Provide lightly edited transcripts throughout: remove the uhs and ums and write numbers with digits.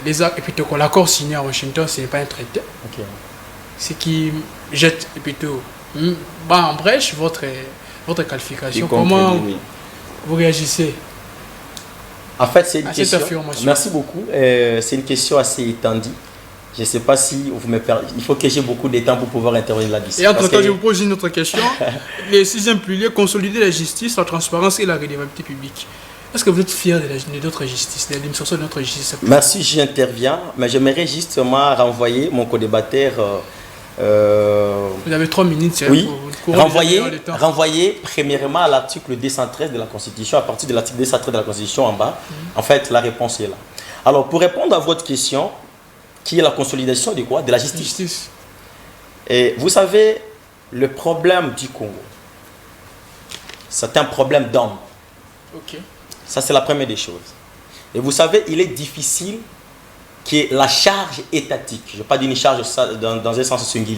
les actes, et plutôt que l'accord signé à Washington, ce n'est pas un traité. Ok. Ce qui jette plutôt en brèche votre qualification. Comment vous réagissez en fait, c'est une à question. Cette affirmation? Merci beaucoup. C'est une question assez étendue. Je ne sais pas si vous me permettez. Il faut que j'ai beaucoup de temps pour pouvoir intervenir là-dessus. Et entre-temps, je vous pose une autre question. Les 6e piliers, consolider la justice, la transparence et la redevabilité publique. Est-ce que vous êtes fier de notre justice, de l'administration de notre justice? Merci, j'interviens. Mais j'aimerais justement renvoyer mon co-débatteur. Vous avez 3 minutes. Oui, renvoyer premièrement à l'article 213 de la Constitution, à partir de l'article 213 de la Constitution en bas. En fait, la réponse est là. Alors, pour répondre à votre question, qui est la consolidation de quoi? De la justice. Et vous savez, le problème du Congo, c'est un problème d'homme. Ok. Ça, c'est la première des choses. Et vous savez, il est difficile que la charge étatique, je ne vais pas dire une charge dans un sens singulier,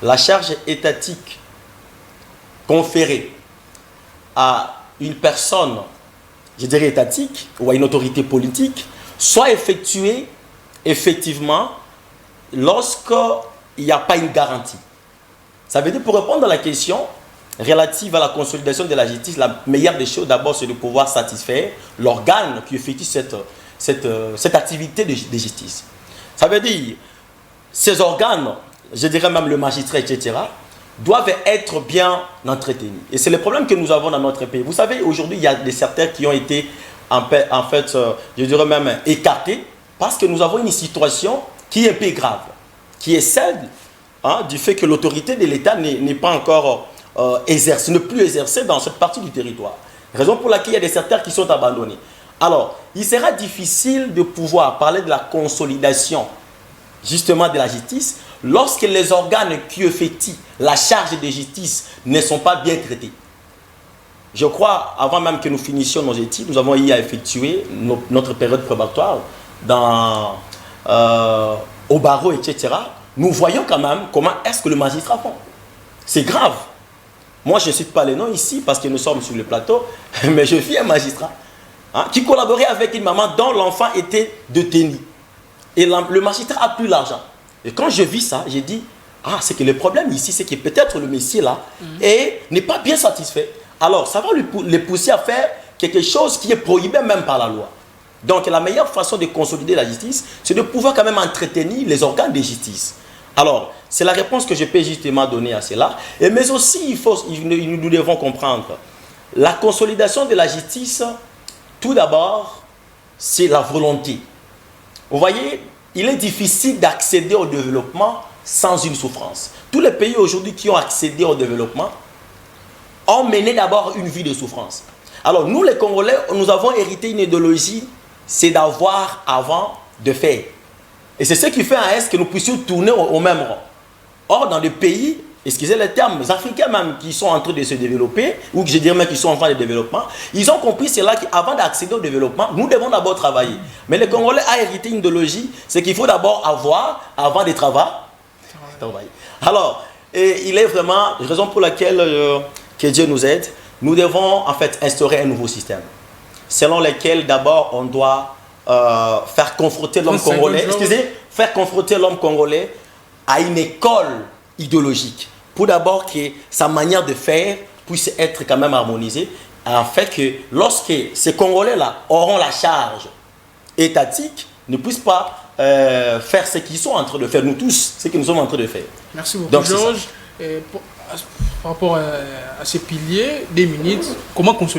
la charge étatique conférée à une personne, je dirais étatique, ou à une autorité politique, soit effectuée effectivement lorsqu'il n'y a pas une garantie. Ça veut dire, pour répondre à la question relative à la consolidation de la justice, la meilleure des choses d'abord, c'est de pouvoir satisfaire l'organe qui effectue cette activité de justice. Ça veut dire, ces organes, je dirais même le magistrat, etc., doivent être bien entretenus. Et c'est le problème que nous avons dans notre pays. Vous savez, aujourd'hui, il y a des certains qui ont été, en fait, je dirais même écartés, parce que nous avons une situation qui est un peu grave, qui est celle du fait que l'autorité de l'État n'est pas encore exercée, ne plus exercée dans cette partie du territoire. Raison pour laquelle il y a des secteurs qui sont abandonnés. Alors, il sera difficile de pouvoir parler de la consolidation justement de la justice lorsque les organes qui effectuent la charge de justice ne sont pas bien traités. Je crois, avant même que nous finissions nos études, nous avons eu à effectuer notre période probatoire au barreau, etc. Nous voyons quand même comment est-ce que le magistrat font. C'est grave. Moi, je ne cite pas les noms ici parce que nous sommes sur le plateau, mais je suis un magistrat qui collaborait avec une maman dont l'enfant était détenu. Et le magistrat a plus l'argent. Et quand je vis ça, j'ai dit, c'est que le problème ici, c'est que peut-être le monsieur là n'est pas bien satisfait. Alors, ça va les pousser à faire quelque chose qui est prohibé même par la loi. Donc, la meilleure façon de consolider la justice, c'est de pouvoir quand même entretenir les organes de justice. Alors, c'est la réponse que je peux justement donner à cela. Mais aussi, nous devons comprendre, la consolidation de la justice, tout d'abord, c'est la volonté. Vous voyez, il est difficile d'accéder au développement sans une souffrance. Tous les pays aujourd'hui qui ont accédé au développement ont mené d'abord une vie de souffrance. Alors, nous les Congolais, nous avons hérité une idéologie, c'est d'avoir avant de faire. Et c'est ce qui fait à ce que nous puissions tourner au même rang. Or, dans des pays, excusez les termes, les Africains même qui sont en train de se développer, ou que je dirais même qui sont en train de développement, ils ont compris cela qu'avant d'accéder au développement, nous devons d'abord travailler. Mais les Congolais ont hérité une idéologie, c'est qu'il faut d'abord avoir avant de travailler. Alors, il est vraiment, raison pour laquelle que Dieu nous aide, nous devons en fait instaurer un nouveau système, selon lequel d'abord on doit faire confronter l'homme congolais, faire confronter l'homme congolais à une école idéologique, pour d'abord que sa manière de faire puisse être quand même harmonisée, en fait que lorsque ces Congolais-là auront la charge étatique, ne puissent pas faire ce qu'ils sont en train de faire, nous tous, ce que nous sommes en train de faire. Merci beaucoup. Donc, Georges. Par rapport à ces piliers, des minutes, comment consolider